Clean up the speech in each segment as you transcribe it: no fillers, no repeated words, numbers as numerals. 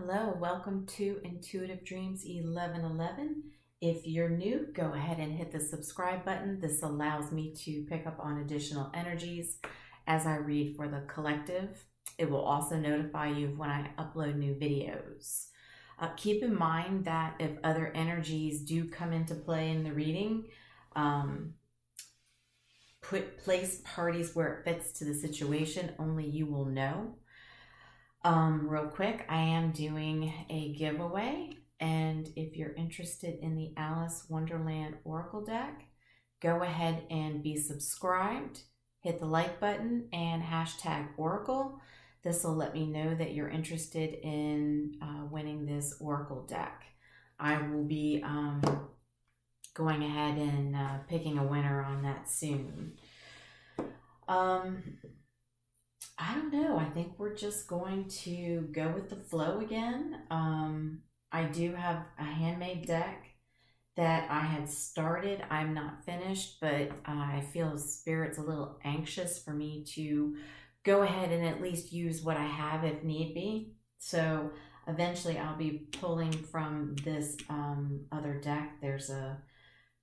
Hello, welcome to Intuitive Dreams 1111. If you're new, go ahead and hit the subscribe button. This allows me to pick up on additional energies as I read for the collective. It will also notify you when I upload new videos. Keep in mind that if other energies do come into play in the reading, place parties where it fits to the situation. Only you will know. Real quick, I am doing a giveaway, and if you're interested in the Alice Wonderland Oracle deck, go ahead and be subscribed, hit the like button, and hashtag Oracle. This will let me know that you're interested in winning this Oracle deck. I will be going ahead and picking a winner on that soon. I don't know. I think we're just going to go with the flow again. I do have a handmade deck that I had started. I'm not finished, but I feel Spirit's a little anxious for me to go ahead and at least use what I have if need be. So eventually I'll be pulling from this other deck. There's a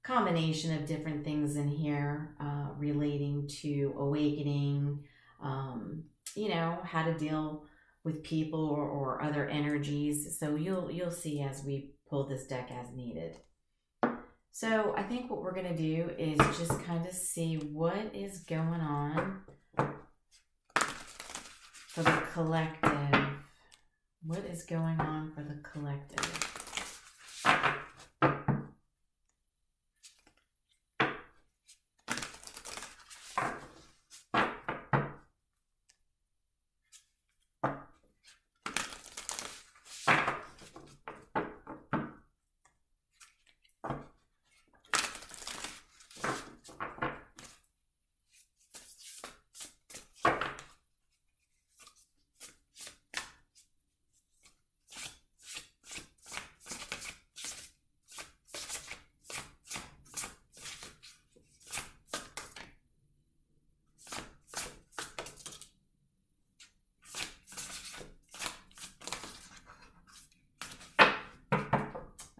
combination of different things in here relating to awakening, how to deal with people or other energies. So you'll see as we pull this deck as needed. So I think what we're going to do is just kind of see what is going on for the collective. What is going on for the collective?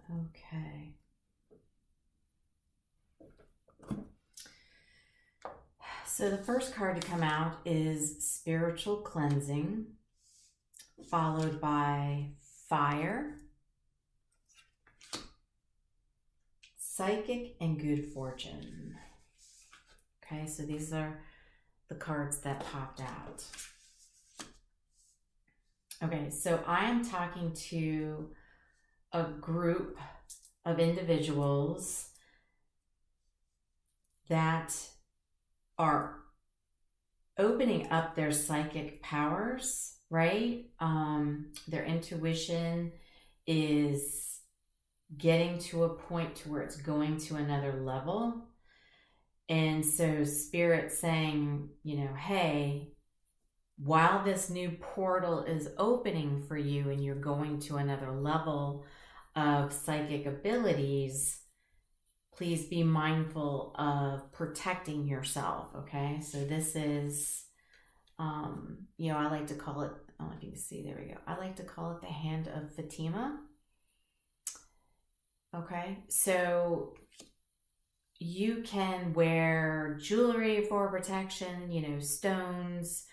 Okay. So the first card to come out is Spiritual Cleansing, followed by Fire, Psychic, and Good Fortune. Okay, so these are the cards that popped out. Okay, so I am talking to a group of individuals that are opening up their psychic powers, right? Their intuition is getting to a point to where it's going to another level. And so Spirit's saying, hey, while this new portal is opening for you and you're going to another level of psychic abilities, please be mindful of protecting yourself, okay? So this is, I like to call it, I don't know if you can see, there we go. I like to call it the Hand of Fatima. Okay, so you can wear jewelry for protection, stones,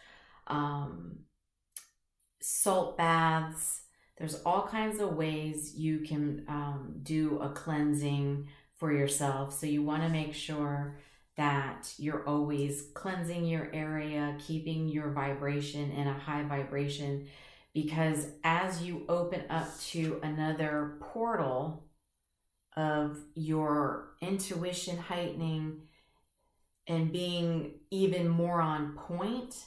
salt baths. There's all kinds of ways you can do a cleansing for yourself. So you want to make sure that you're always cleansing your area, keeping your vibration in a high vibration, because as you open up to another portal of your intuition heightening and being even more on point,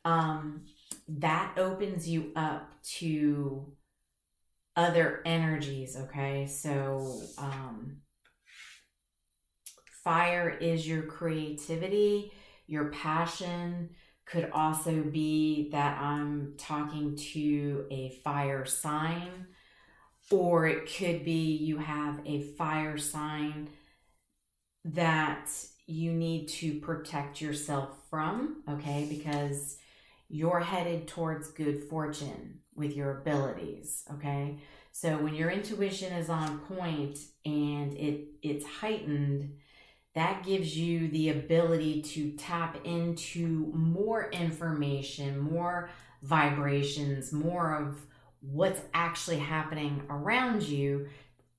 that opens you up to other energies, okay? So fire is your creativity, your passion. Could also be that I'm talking to a fire sign, or it could be you have a fire sign that you need to protect yourself from, okay? Because you're headed towards good fortune with your abilities, okay? So when your intuition is on point and it's heightened, that gives you the ability to tap into more information, more vibrations, more of what's actually happening around you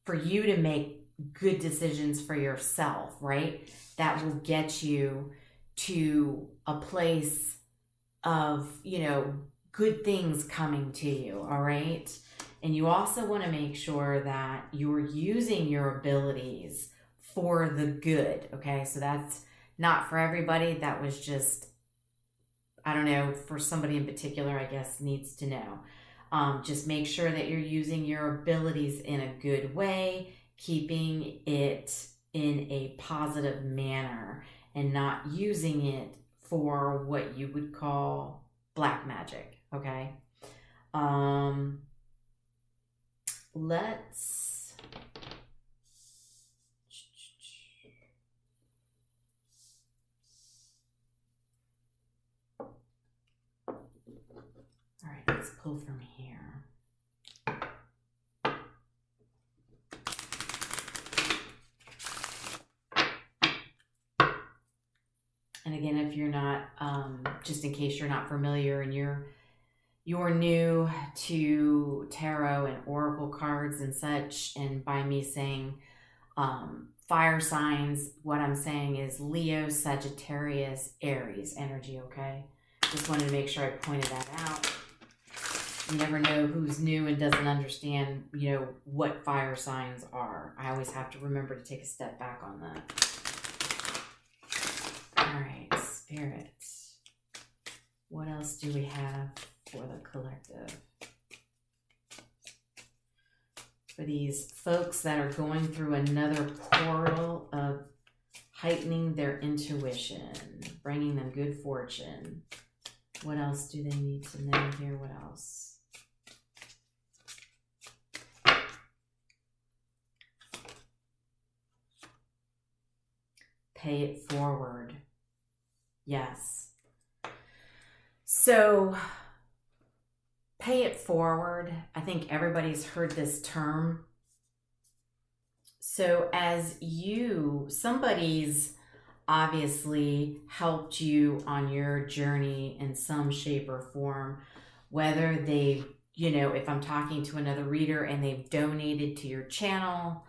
for you to make good decisions for yourself, right? That will get you to a place of, good things coming to you, all right? And you also want to make sure that you're using your abilities for the good, okay? So that's not for everybody. That was just, I don't know, for somebody in particular, I guess, needs to know. Just make sure that you're using your abilities in a good way, keeping it in a positive manner and not using it for what you would call black magic, okay? Let's all right, let's pull from here. And again, if you're not, just in case you're not familiar and you're new to tarot and oracle cards and such, and by me saying fire signs, what I'm saying is Leo, Sagittarius, Aries energy, okay? Just wanted to make sure I pointed that out. You never know who's new and doesn't understand, what fire signs are. I always have to remember to take a step back on that. All right, Spirit. What else do we have for the collective? For these folks that are going through another portal of heightening their intuition, bringing them good fortune. What else do they need to know here? What else? Pay it forward. Yes. So, pay it forward. I think everybody's heard this term. So as somebody's obviously helped you on your journey in some shape or form, whether they, if I'm talking to another reader and they've donated to your channel,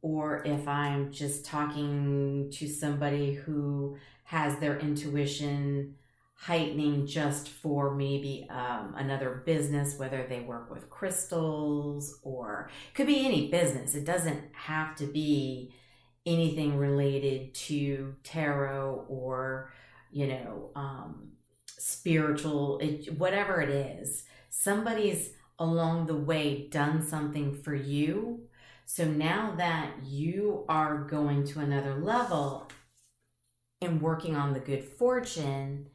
or if I'm just talking to somebody who has their intuition heightening just for maybe another business, whether they work with crystals or could be any business. It doesn't have to be anything related to tarot or, spiritual, whatever it is. Somebody's along the way done something for you. So now that you are going to another level and working on the good fortune,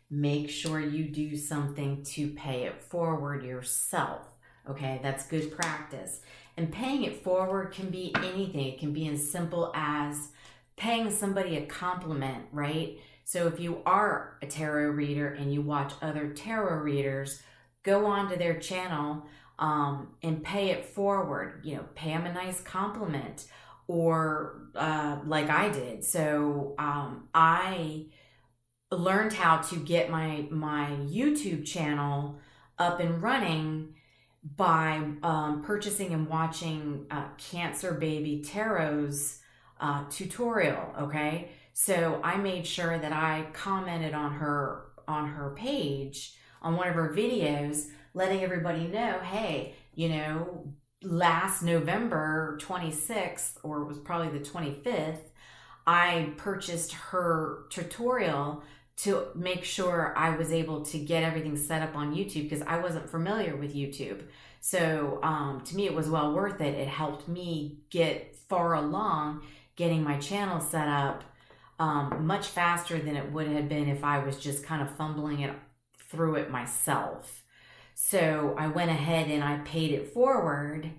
make sure you do something to pay it forward yourself. Okay, that's good practice. And paying it forward can be anything. It can be as simple as paying somebody a compliment, right? So if you are a tarot reader and you watch other tarot readers, go onto their channel and pay it forward. Pay them a nice compliment, or like I did. So I learned how to get my YouTube channel up and running by purchasing and watching Cancer Baby Tarot's tutorial, okay? So I made sure that I commented on her page, on one of her videos, letting everybody know, hey, last November 26th, or it was probably the 25th, I purchased her tutorial to make sure I was able to get everything set up on YouTube, because I wasn't familiar with YouTube. So to me, it was well worth it. It helped me get far along getting my channel set up much faster than it would have been if I was just kind of fumbling it through it myself. So I went ahead and I paid it forward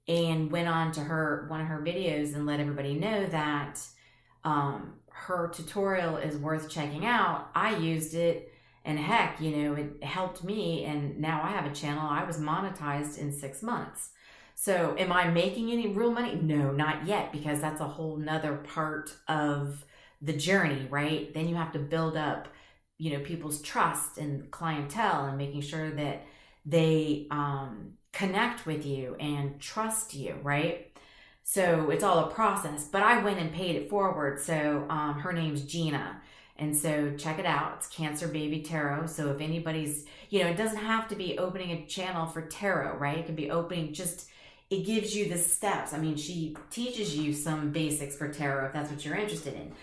and went on to one of her videos and let everybody know that her tutorial is worth checking out. I used it And heck, it helped me, and now I have a channel. I was monetized in 6 months. So am I making any real money? No, not yet, because that's a whole nother part of the journey, right? Then you have to build up, people's trust and clientele, and making sure that they connect with you and trust you, right? So it's all a process, but I went and paid it forward. So her name's Gina. And so check it out. It's Cancer Baby Tarot. So if anybody's, it doesn't have to be opening a channel for tarot, right? It can be opening it gives you the steps. I mean, she teaches you some basics for tarot if that's what you're interested in.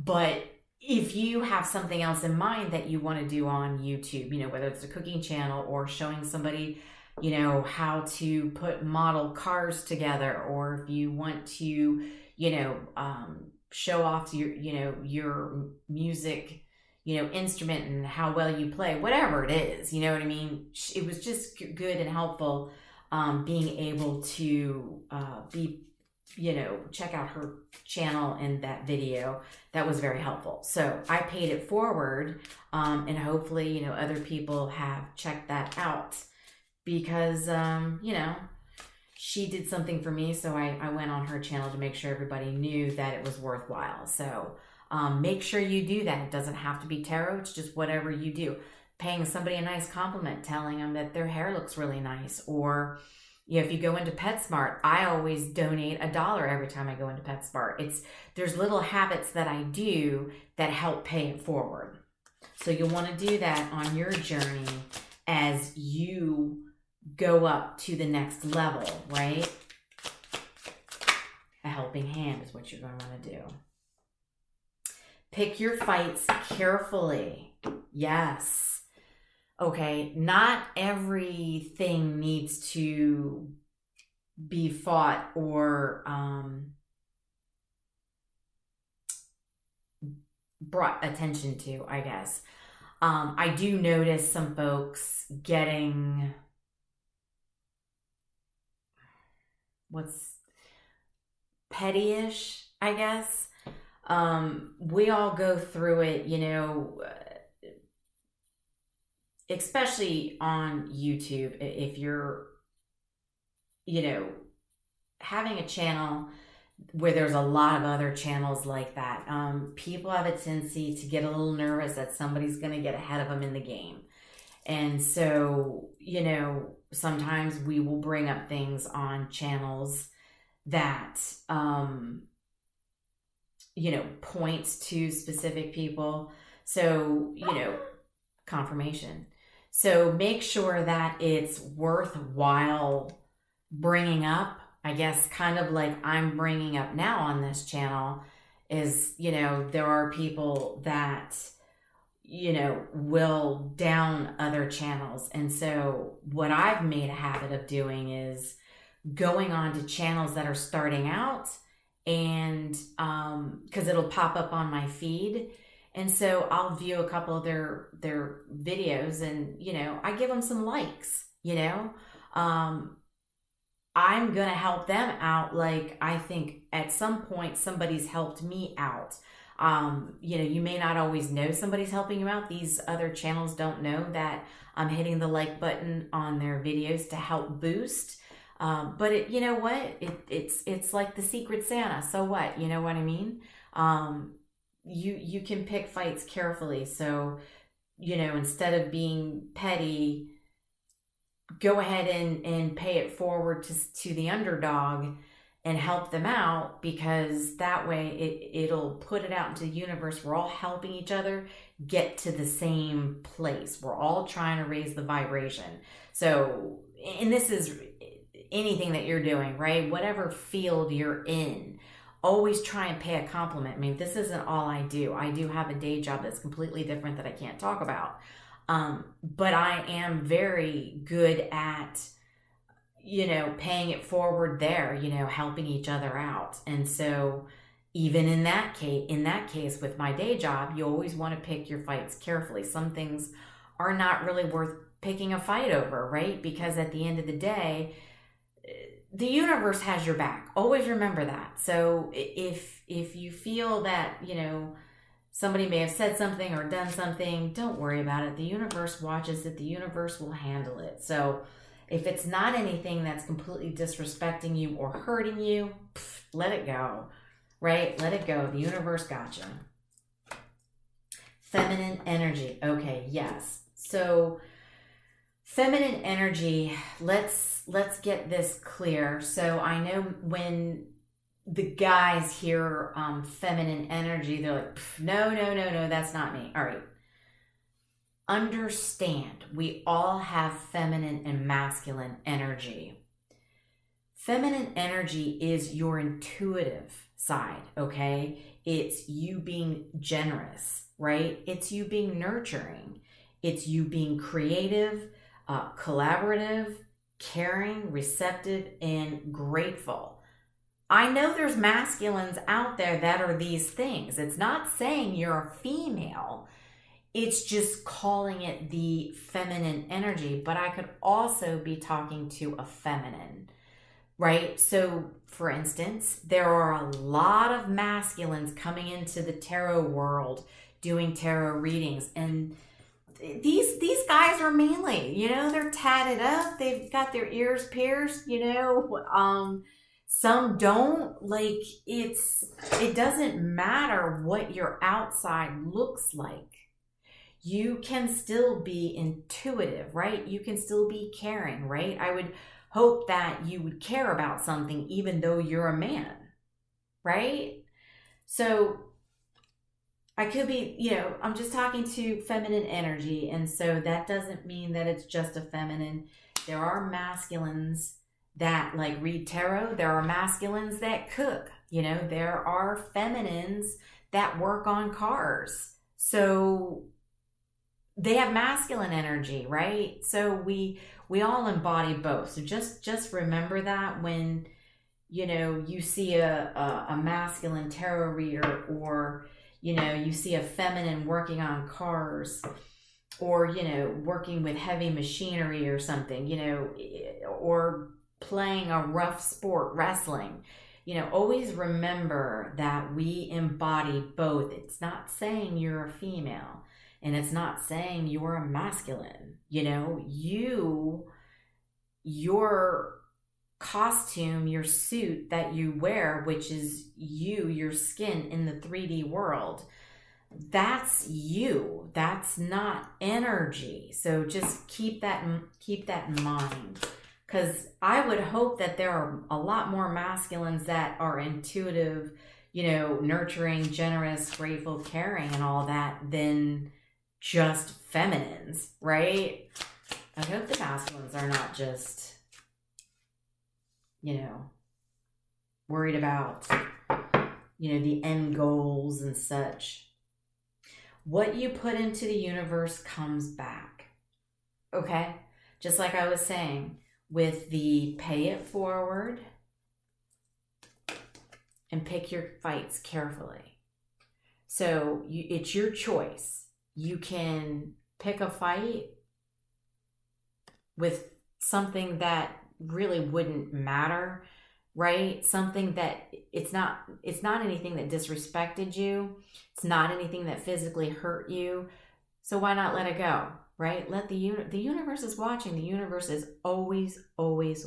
But if you have something else in mind that you want to do on YouTube, whether it's a cooking channel or showing somebody, how to put model cars together, or if you want to, show off your music, instrument and how well you play, whatever it is, you know what I mean? It was just good and helpful being able to check out her channel and that video. That was very helpful. So I paid it forward, and hopefully, other people have checked that out, because, she did something for me. So I went on her channel to make sure everybody knew that it was worthwhile. So make sure you do that. It doesn't have to be tarot. It's just whatever you do. Paying somebody a nice compliment, telling them that their hair looks really nice. Or, if you go into PetSmart, I always donate $1 every time I go into PetSmart. There's little habits that I do that help pay it forward. So you'll want to do that on your journey as you go up to the next level, right? A helping hand is what you're going to want to do. Pick your fights carefully. Yes. Okay, not everything needs to be fought or brought attention to, I guess. I do notice some folks getting pettyish, I guess. We all go through it, especially on YouTube. If you're, having a channel where there's a lot of other channels like that, people have a tendency to get a little nervous that somebody's going to get ahead of them in the game. And so, sometimes we will bring up things on channels that, points to specific people. So, confirmation. So make sure that it's worthwhile bringing up, I guess, kind of like I'm bringing up now on this channel is, there are people that, will down other channels. And so what I've made a habit of doing is going on to channels that are starting out, and because it'll pop up on my feed. And so I'll view a couple of their videos, and, I give them some likes, I'm going to help them out. Like, I think at some point somebody's helped me out. You may not always know somebody's helping you out. These other channels don't know that I'm hitting the like button on their videos to help boost. But it's like the Secret Santa. So what? You know what I mean? You can pick fights carefully. So, instead of being petty, go ahead and pay it forward to the underdog and help them out, because that way it'll put it out into the universe. We're all helping each other get to the same place. We're all trying to raise the vibration. So, and this is anything that you're doing, right? Whatever field you're in, always try and pay a compliment. I mean, this isn't all I do. I do have a day job that's completely different that I can't talk about. But I am very good at, paying it forward there, helping each other out. And so even in that case with my day job, you always want to pick your fights carefully. Some things are not really worth picking a fight over, right? Because at the end of the day, the universe has your back. Always remember that. So if you feel that, Somebody may have said something or done something. Don't worry about it. The universe watches it. The universe will handle it. So if it's not anything that's completely disrespecting you or hurting you, let it go, right? Let it go. The universe got you. Feminine energy. Okay, yes. So feminine energy, let's get this clear. So I know when the guys hear feminine energy, they're like, no, that's not me. All right. Understand, we all have feminine and masculine energy. Feminine energy is your intuitive side, okay? It's you being generous, right? It's you being nurturing. It's you being creative, collaborative, caring, receptive, and grateful. I know there's masculines out there that are these things. It's not saying you're a female. It's just calling it the feminine energy. But I could also be talking to a feminine, right? So, for instance, there are a lot of masculines coming into the tarot world doing tarot readings. And these guys are manly, you know, they're tatted up. They've got their ears pierced, you know, some don't. Like, it doesn't matter what your outside looks like. You can still be intuitive, right? You can still be caring, right? I would hope that you would care about something even though you're a man, right? So I could be, you know, I'm just talking to feminine energy. And so that doesn't mean that it's just a feminine. There are masculines that like read tarot. There are masculines that cook. You know, there are feminines that work on cars. So they have masculine energy, right? So we all embody both. So just remember that when, you know, you see a masculine tarot reader, or, you know, you see a feminine working on cars, or, you know, working with heavy machinery or something, you know, or playing a rough sport, wrestling, you know, always remember that we embody both. It's not saying you're a female, and it's not saying you're a masculine. You know, your costume, your suit that you wear, which is you, your skin in the 3D world, that's you. That's not energy. So just keep that in mind. Because I would hope that there are a lot more masculines that are intuitive, you know, nurturing, generous, grateful, caring, and all that than just feminines, right? I hope the masculines are not just, you know, worried about, you know, the end goals and such. What you put into the universe comes back, okay? Just like I was saying, with the pay it forward and pick your fights carefully. So it's your choice. You can pick a fight with something that really wouldn't matter, right? Something that it's not anything that disrespected you. It's not anything that physically hurt you. So why not let it go, right? Let the universe is watching. The universe is always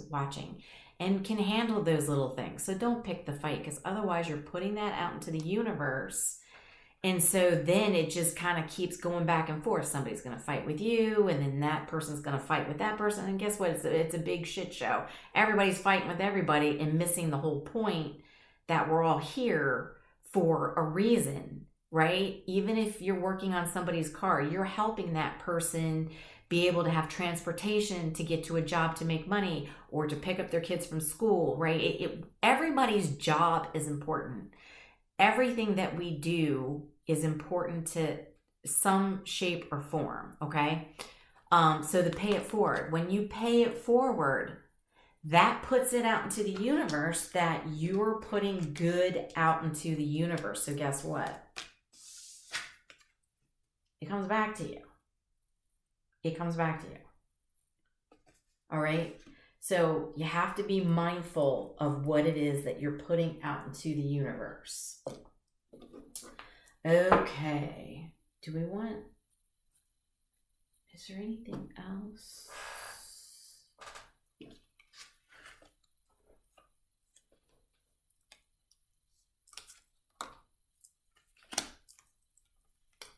watching and can handle those little things. So don't pick the fight, because otherwise you're putting that out into the universe. And so then it just kind of keeps going back and forth. Somebody's going to fight with you, and then that person's going to fight with that person. And guess what? It's a big shit show. Everybody's fighting with everybody and missing the whole point that we're all here for a reason, right? Even if you're working on somebody's car, you're helping that person be able to have transportation to get to a job to make money, or to pick up their kids from school, right? Everybody's job is important. Everything that we do is important to some shape or form, okay? So the pay it forward. When you pay it forward, that puts it out into the universe that you're putting good out into the universe. So guess what? It comes back to you. It comes back to you. All right? So you have to be mindful of what it is that you're putting out into the universe. Okay. Do we want... Is there anything else?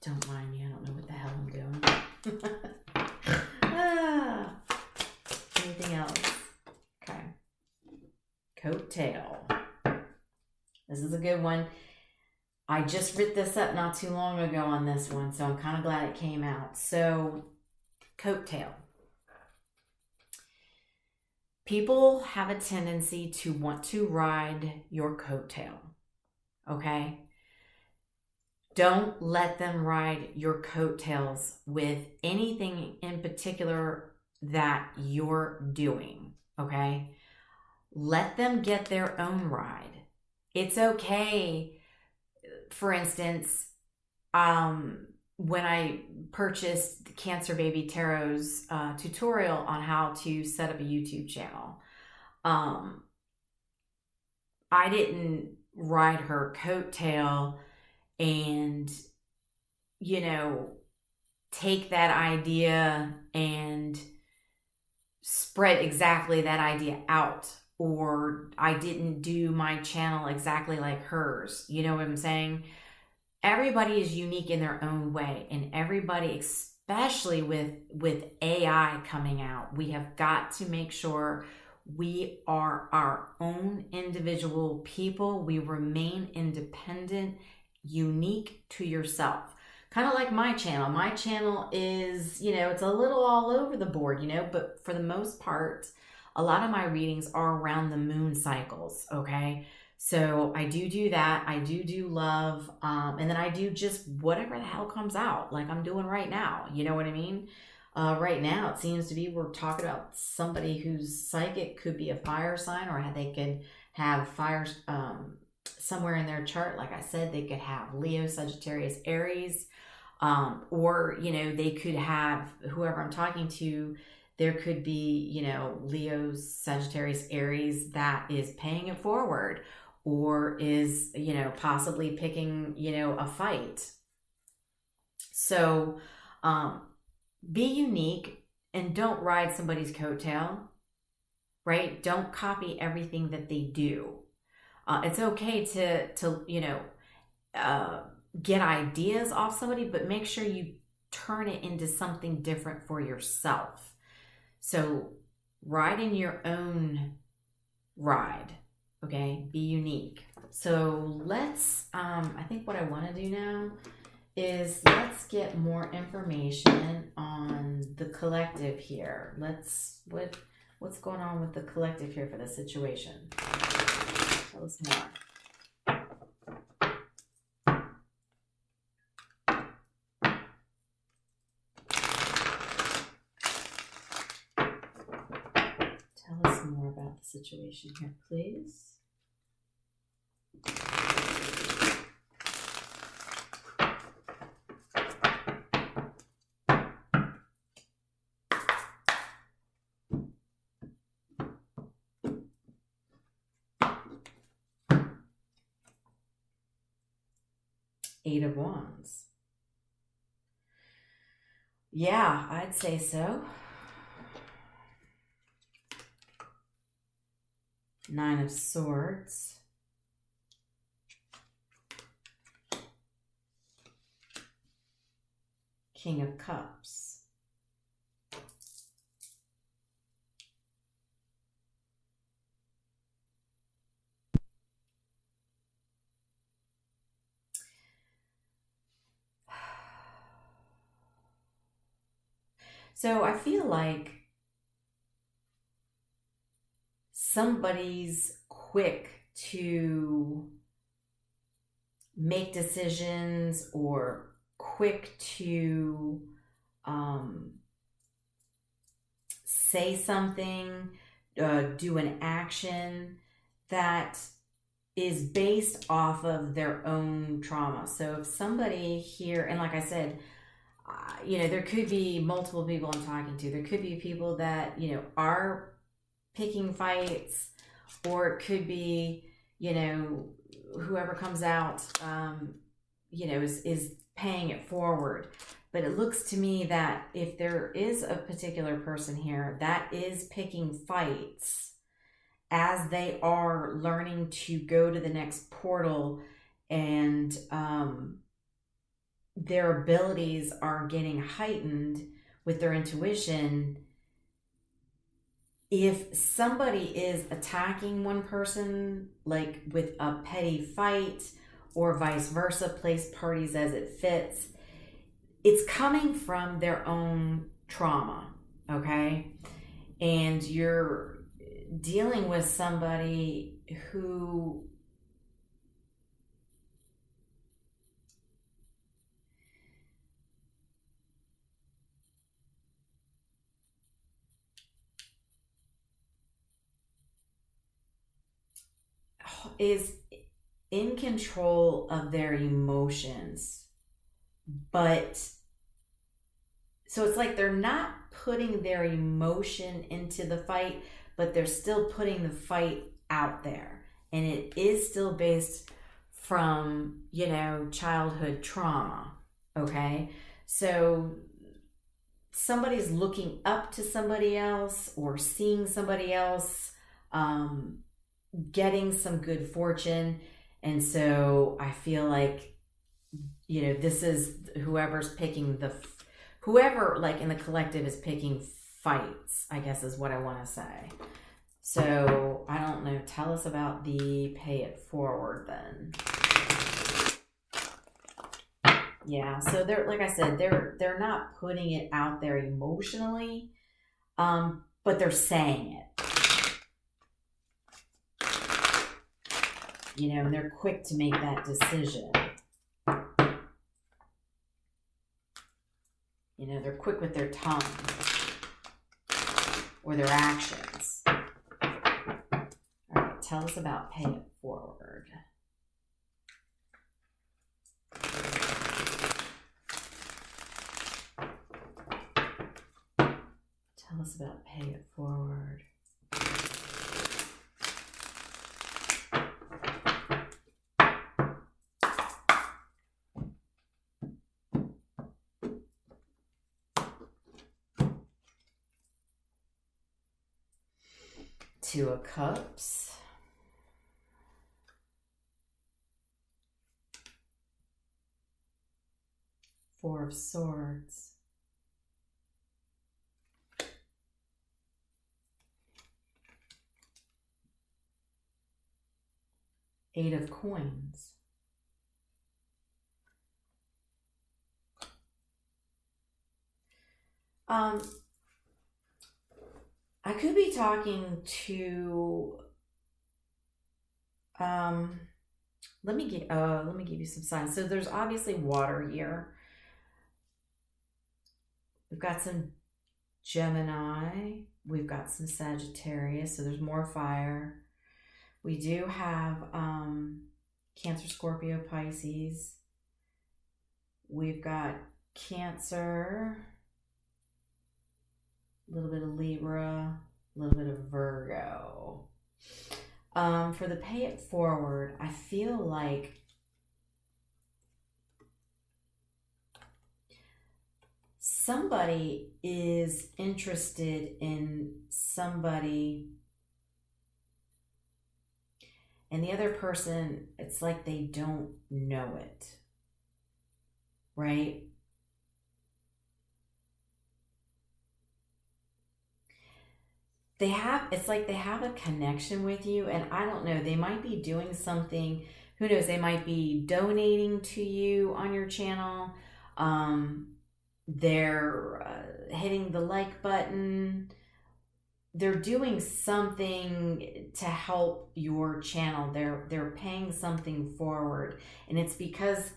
Don't mind me. I don't know what the hell I'm doing. Anything else? Okay. Coattail. This is a good one. I just writ this up not too long ago on this one, so I'm kind of glad it came out. So, coattail. People have a tendency to want to ride your coattail, okay? Don't let them ride your coattails with anything in particular that you're doing, okay? Let them get their own ride. It's okay, for instance, when I purchased the Cancer Baby Tarot's tutorial on how to set up a YouTube channel, I didn't ride her coattail and, you know, take that idea and spread exactly that idea out. Or I didn't do my channel exactly like hers. You know what I'm saying? Everybody is unique in their own way. And everybody, especially with AI coming out, we have got to make sure we are our own individual people. We remain independent, unique to yourself. Kind of like my channel. My channel is, you know, it's a little all over the board, you know, but for the most part, a lot of my readings are around the moon cycles, okay? So I do that. I do love, and then I do just whatever the hell comes out, like I'm doing right now. You know what I mean? Right now, it seems to be we're talking about somebody whose psychic could be a fire sign, or they could have fire somewhere in their chart. Like I said, they could have Leo, Sagittarius, Aries, or, you know, they could have whoever I'm talking to. There could be, you know, Leo, Sagittarius, Aries that is paying it forward, or is, you know, possibly picking, you know, a fight. So be unique and don't ride somebody's coattail, right? Don't copy everything that they do. It's okay to you know, get ideas off somebody, but make sure you turn it into something different for yourself. So ride in your own ride, okay? Be unique. So let's, I think what I want to do now is let's get more information on the collective here. What's going on with the collective here for the situation? Tell us more. Tell us more about the situation here, please. Eight of Wands. Yeah, I'd say so. Nine of Swords. King of Cups. So I feel like somebody's quick to make decisions or quick to say something, do an action that is based off of their own trauma. So if somebody here, and like I said, you know, there could be multiple people I'm talking to. There could be people that, you know, are picking fights, or it could be, you know, whoever comes out, is paying it forward. But it looks to me that if there is a particular person here that is picking fights as they are learning to go to the next portal, and their abilities are getting heightened with their intuition, if somebody is attacking one person, like with a petty fight or vice versa, place parties as it fits, it's coming from their own trauma, okay? And you're dealing with somebody who is in control of their emotions, but so it's like they're not putting their emotion into the fight, but they're still putting the fight out there, and it is still based from childhood trauma. Okay, so somebody's looking up to somebody else or seeing somebody else getting some good fortune. And so I feel like, this is whoever's picking whoever like in the collective is picking fights, I guess is what I want to say. So I don't know. Tell us about the pay it forward then. Yeah, so they're, like I said, they're not putting it out there emotionally, but they're saying it. And they're quick to make that decision. They're quick with their tongue or their actions. All right, tell us about pay it forward. Tell us about pay it forward. Two of Cups. Four of Swords. Eight of Coins. I could be talking to let me give you some signs. So there's obviously water here. We've got some Gemini, we've got some Sagittarius, so there's more fire. We do have Cancer, Scorpio, Pisces. We've got Cancer, a little bit of Libra, a little bit of Virgo. For the pay it forward, I feel like somebody is interested in somebody, and the other person, it's like they don't know it, right? It's like they have a connection with you, and I don't know, they might be doing something, who knows, they might be donating to you on your channel. They're hitting the like button. They're doing something to help your channel. They're paying something forward, and it's because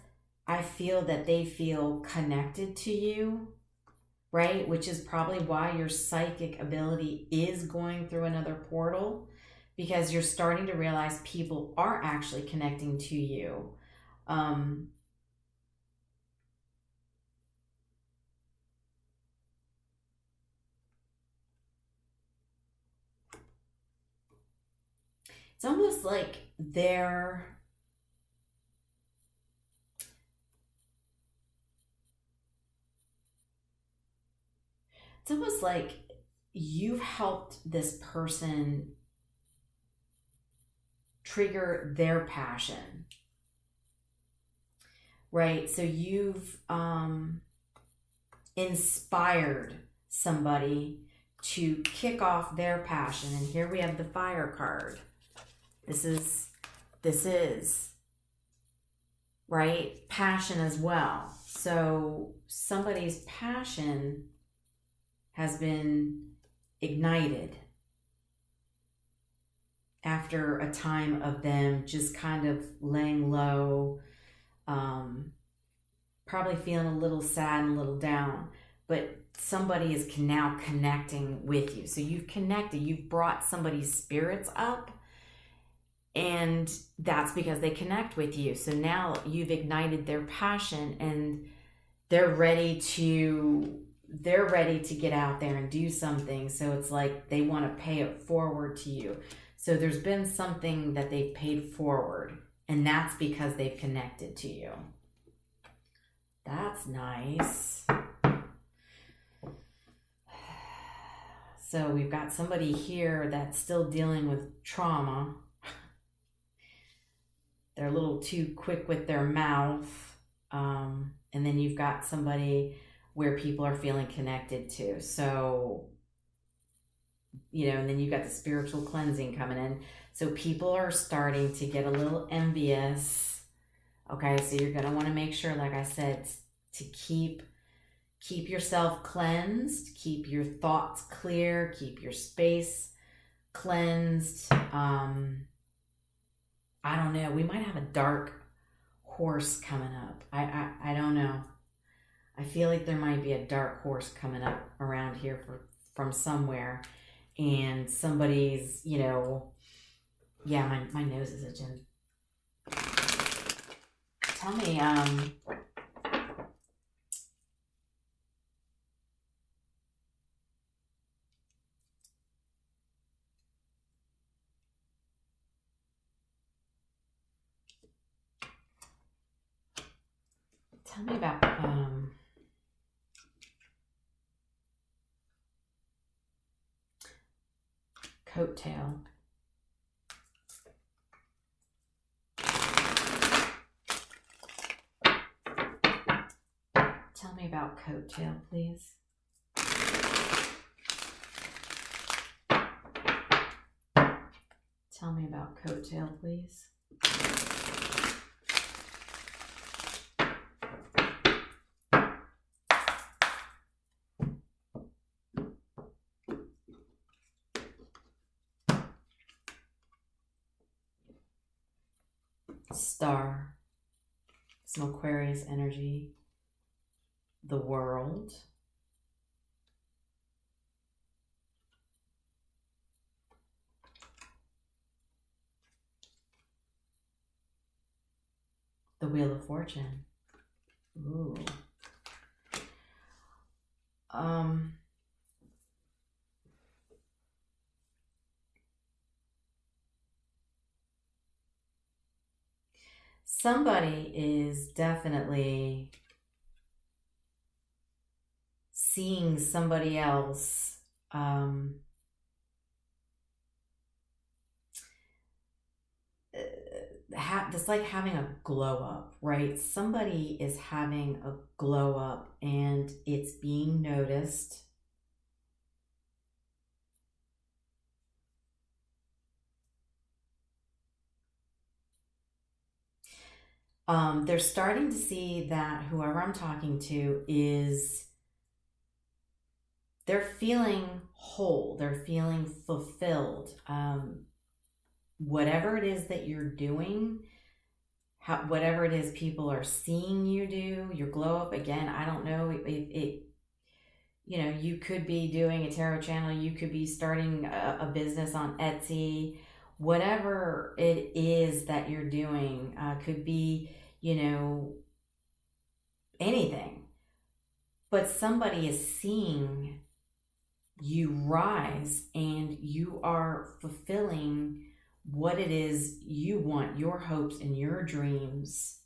I feel that they feel connected to you, right? Which is probably why your psychic ability is going through another portal, because you're starting to realize people are actually connecting to you. It's almost like they're it's almost like you've helped this person trigger their passion, right? So you've inspired somebody to kick off their passion. And here we have the fire card. This is right, passion as well. So somebody's passion has been ignited after a time of them just kind of laying low, probably feeling a little sad and a little down, but somebody is now connecting with you. So you've connected, you've brought somebody's spirits up, and that's because they connect with you. So now you've ignited their passion, and they're ready to get out there and do something. So it's like they want to pay it forward to you. So there's been something that they've paid forward, and that's because they've connected to you. That's nice. So we've got somebody here that's still dealing with trauma. They're a little too quick with their mouth. And then you've got somebody where people are feeling connected to. So, and then you've got the spiritual cleansing coming in. So people are starting to get a little envious. Okay, so you're going to want to make sure, like I said, to keep yourself cleansed, keep your thoughts clear, keep your space cleansed. I don't know. We might have a dark horse coming up. I don't know. I feel like there might be a dark horse coming up around here from somewhere, and somebody's, yeah, my nose is itching. Tell me, about coattail. Tell me about coattail, please. Tell me about coattail, please. Star, some Aquarius energy, the world, the Wheel of Fortune. Ooh. Somebody is definitely seeing somebody else it's like having a glow up, right? Somebody is having a glow up and it's being noticed. They're starting to see that whoever I'm talking to they're feeling whole, they're feeling fulfilled. Whatever it is that you're doing, whatever it is people are seeing you do, your glow up, again, I don't know, you could be doing a tarot channel, you could be starting a business on Etsy, whatever it is that you're doing, could be, anything, but somebody is seeing you rise and you are fulfilling what it is you want, your hopes and your dreams.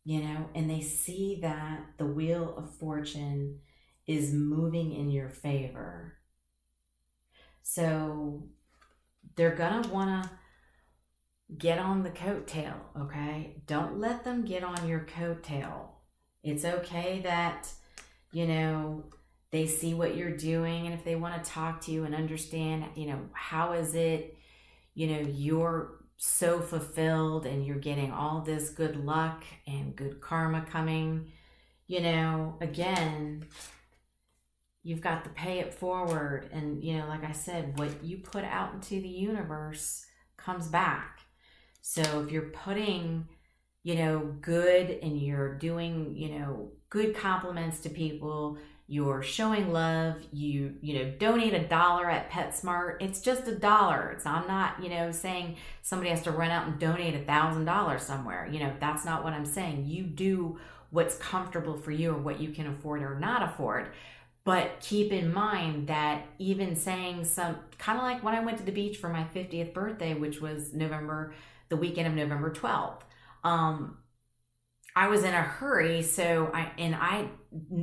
you know, and they see that the wheel of fortune is moving in your favor. So they're gonna wanna get on the coattail, okay? Don't let them get on your coattail. It's okay that, you know, they see what you're doing, and if they want to talk to you and understand, you know, how is it, you know, you're so fulfilled and you're getting all this good luck and good karma coming, you know, again, you've got to pay it forward. And, you know, like I said, what you put out into the universe comes back. So if you're putting, you know, good, and you're doing, you know, good compliments to people, you're showing love, you know, donate $1 at PetSmart. It's just $1. I'm not, you know, saying somebody has to run out and donate $1,000 somewhere. You know, that's not what I'm saying. You do what's comfortable for you, or what you can afford or not afford. But keep in mind that even saying some, kind of like when I went to the beach for my 50th birthday, which was the weekend of November 12th. I was in a hurry, so I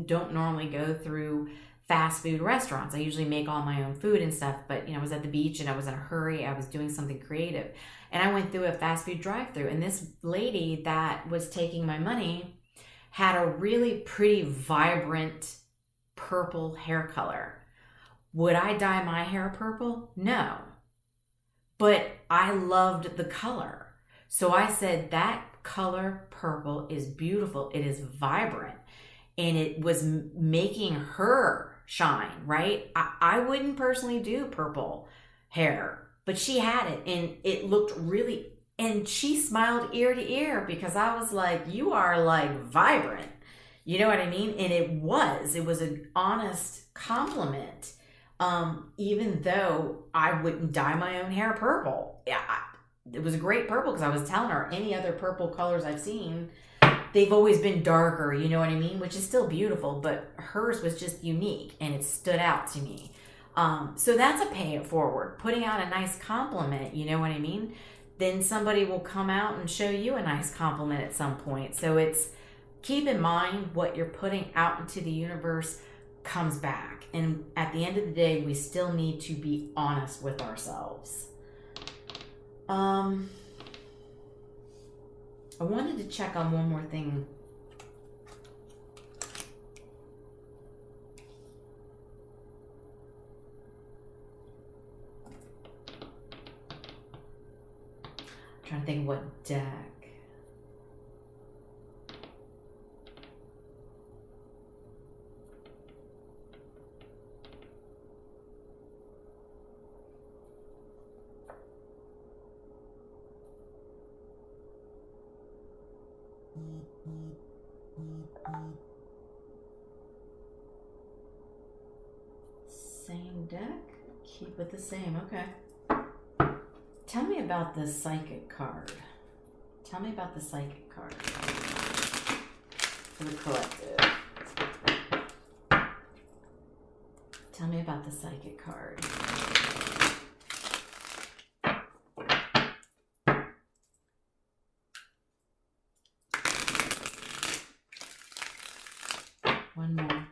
don't normally go through fast food restaurants. I usually make all my own food and stuff, but, you know, I was at the beach and I was in a hurry. I was doing something creative, and I went through a fast food drive-through, and this lady that was taking my money had a really pretty vibrant purple hair color. Would I dye my hair purple? No. But I loved the color. So I said, that color purple is beautiful. It is vibrant. And it was making her shine, right? I wouldn't personally do purple hair, but she had it, and it looked really, and she smiled ear to ear, because I was like, you are like vibrant. You know what I mean? And it was an honest compliment. Even though I wouldn't dye my own hair purple. Yeah, it was a great purple, because I was telling her, any other purple colors I've seen, they've always been darker, you know what I mean? Which is still beautiful, but hers was just unique, and it stood out to me. So that's a pay it forward, putting out a nice compliment, you know what I mean? Then somebody will come out and show you a nice compliment at some point. So it's, keep in mind, what you're putting out into the universe comes back. And at the end of the day, we still need to be honest with ourselves. I wanted to check on one more thing. I'm trying to think what deck. Same deck? Keep it the same, okay. Tell me about the psychic card. Tell me about the psychic card for the collective. Tell me about the psychic card. One more.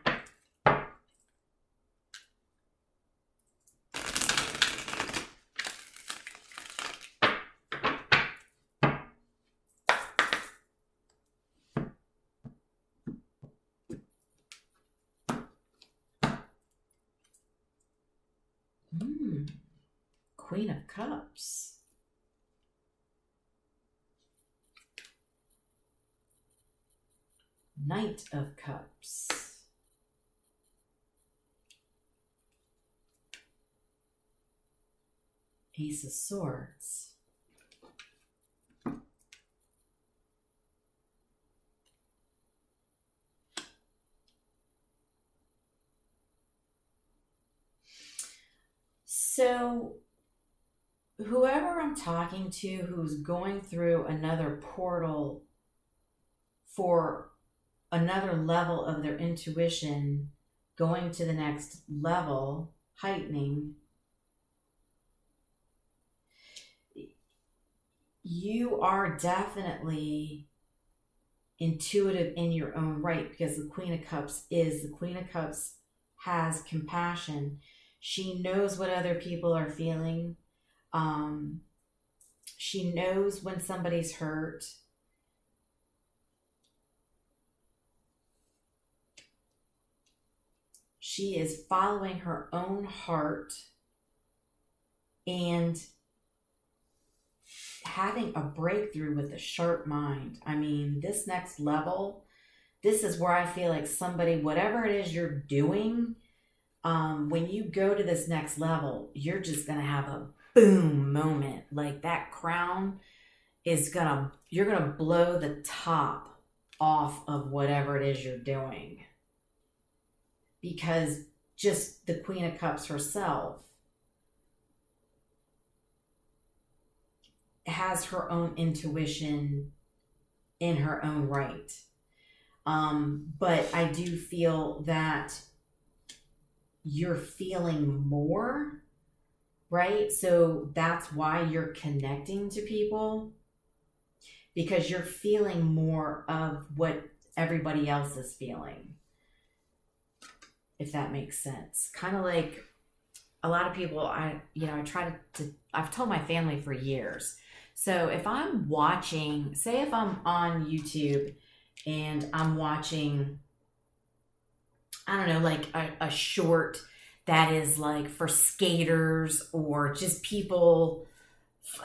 Queen of Cups. Knight of Cups. Ace of Swords. So, whoever I'm talking to who's going through another portal for another level of their intuition, going to the next level, heightening, you are definitely intuitive in your own right, because the Queen of Cups has compassion. She knows what other people are feeling. She knows when somebody's hurt. She is following her own heart and having a breakthrough with a sharp mind. I mean, this next level, this is where I feel like somebody, whatever it is you're doing, when you go to this next level, you're just going to have a boom moment. Like that crown is you're going to blow the top off of whatever it is you're doing. Because just the Queen of Cups herself has her own intuition in her own right. But I do feel that you're feeling more, right? So that's why you're connecting to people, because you're feeling more of what everybody else is feeling, if that makes sense. Kind of like a lot of people, I've told my family for years. So if I'm watching, say if I'm on YouTube and I'm watching, I don't know, like a short that is like for skaters or just people,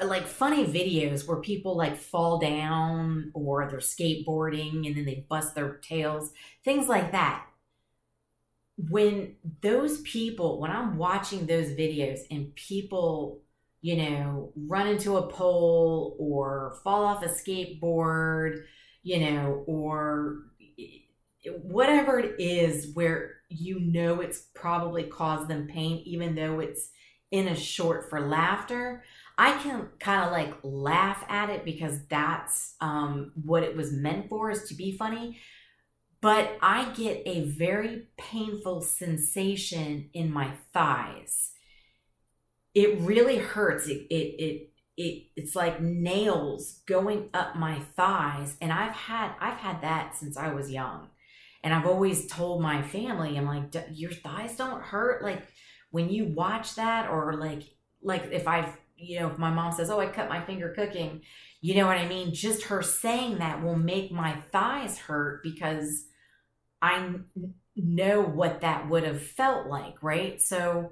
like funny videos where people like fall down or they're skateboarding and then they bust their tails, things like that. When I'm watching those videos and people, run into a pole or fall off a skateboard, or whatever it is where it's probably caused them pain, even though it's in a short for laughter, I can kind of like laugh at it because that's what it was meant for, is to be funny. But I get a very painful sensation in my thighs. It really hurts. It's like nails going up my thighs. And I've had that since I was young. And I've always told my family, I'm like, your thighs don't hurt? Like when you watch that, or like if if my mom says, oh, I cut my finger cooking, you know what I mean? Just her saying that will make my thighs hurt because I know what that would have felt like, right? So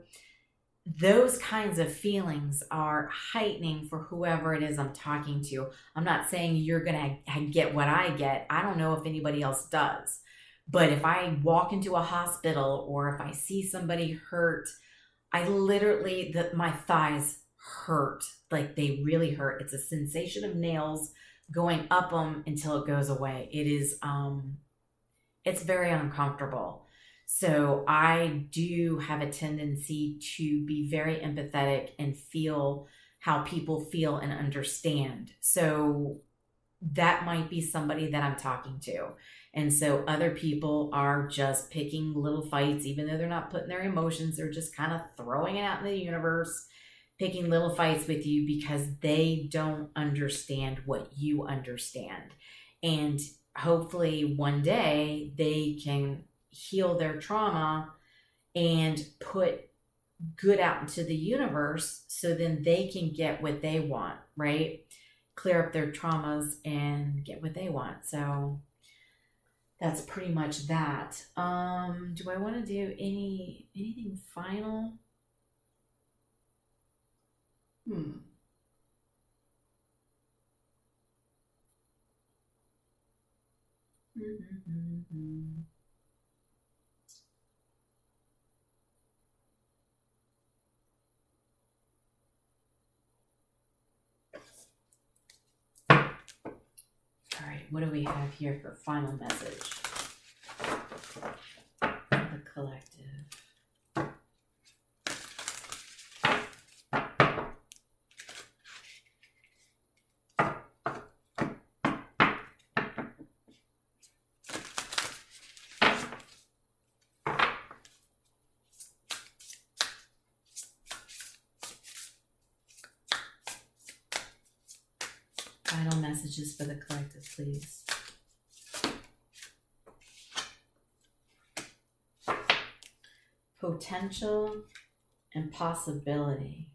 those kinds of feelings are heightening for whoever it is I'm talking to. I'm not saying you're going to get what I get. I don't know if anybody else does. But if I walk into a hospital or if I see somebody hurt, I literally, my thighs hurt. Like they really hurt. It's a sensation of nails going up them until it goes away. It is, it's very uncomfortable. So I do have a tendency to be very empathetic and feel how people feel and understand. So that might be somebody that I'm talking to. And so other people are just picking little fights, even though they're not putting their emotions, they're just kind of throwing it out in the universe, picking little fights with you because they don't understand what you understand. And hopefully one day they can heal their trauma and put good out into the universe so then they can get what they want, right? Clear up their traumas and get what they want. So that's pretty much that. Do I want to do anything final? All right, what do we have here for final message? The collective. Final messages for the collective, please. potential and possibility.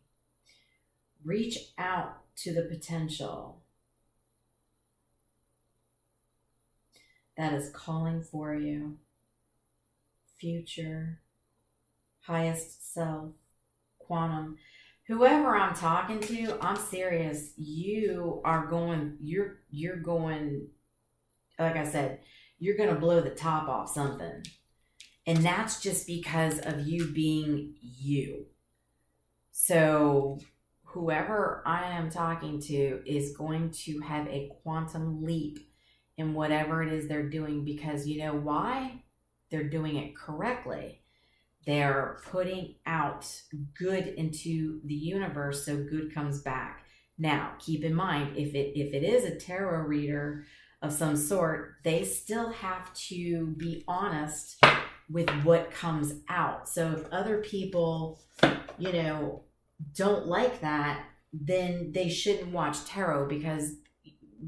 Reach out to the potential that is calling for you. Future, highest self, quantum. Whoever I'm talking to, I'm serious. You're going, like I said, you're going to blow the top off something. And that's just because of you being you. So whoever I am talking to is going to have a quantum leap in whatever it is they're doing, because you know why? They're doing it correctly. They're putting out good into the universe, so good comes back. Now, keep in mind, if it is a tarot reader of some sort, they still have to be honest with what comes out. So if other people, don't like that, then they shouldn't watch tarot, because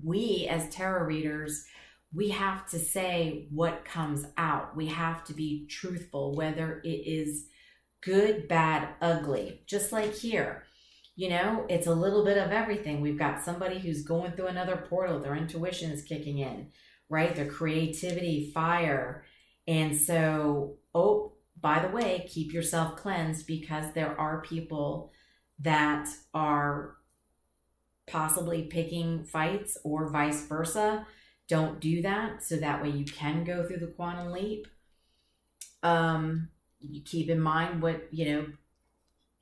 we as tarot readers, we have to say what comes out. We have to be truthful, whether it is good, bad, ugly. Just like here, it's a little bit of everything. We've got somebody who's going through another portal. Their intuition is kicking in, right? Their creativity, fire. And so, by the way, keep yourself cleansed, because there are people that are possibly picking fights or vice versa. Don't do that, so that way you can go through the quantum leap. You keep in mind what,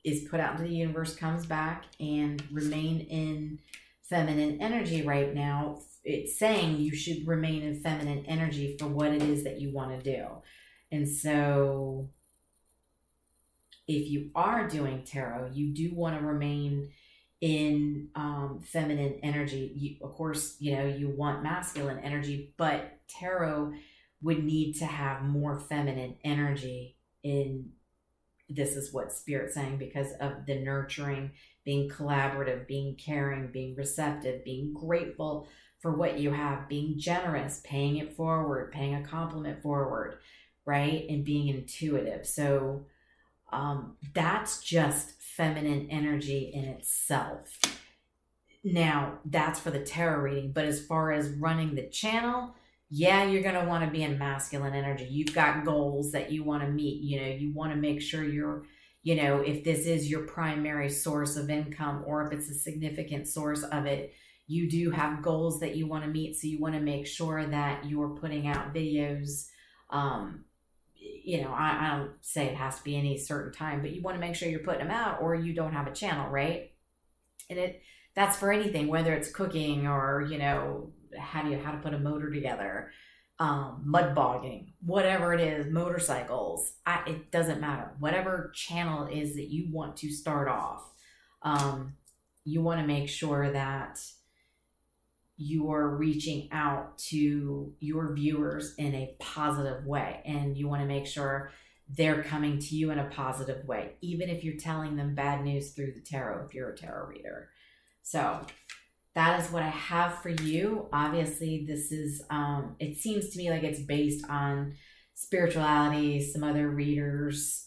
is put out into the universe comes back, and remain in feminine energy right now. It's saying you should remain in feminine energy for what it is that you want to do. And so if you are doing tarot, you do want to remain in feminine energy. Of course, you want masculine energy, but tarot would need to have more feminine energy in. This is what Spirit's saying, because of the nurturing, being collaborative, being caring, being receptive, being grateful for what you have, being generous, paying it forward, paying a compliment forward, right? And being intuitive. So that's just feminine energy in itself. Now, that's for the tarot reading. But as far as running the channel, yeah, you're going to want to be in masculine energy. You've got goals that you want to meet. You want to make sure you're, if this is your primary source of income, or if it's a significant source of it, you do have goals that you want to meet. So you want to make sure that you're putting out videos. I don't say it has to be any certain time, but you want to make sure you're putting them out, or you don't have a channel, right? And that's for anything, whether it's cooking or, how to put a motor together, mud bogging, whatever it is, motorcycles, it doesn't matter. Whatever channel it is that you want to start off, you want to make sure that you're reaching out to your viewers in a positive way. And you want to make sure they're coming to you in a positive way, even if you're telling them bad news through the tarot, if you're a tarot reader. So that is what I have for you. Obviously, this is, it seems to me like it's based on spirituality, some other readers,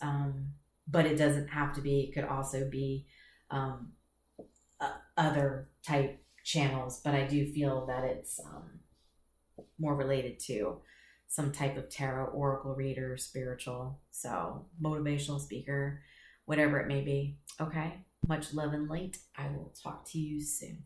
but it doesn't have to be. It could also be other type channels, but I do feel that it's more related to some type of tarot, oracle reader, spiritual, so motivational speaker, whatever it may be. Okay, much love and light. I will talk to you soon.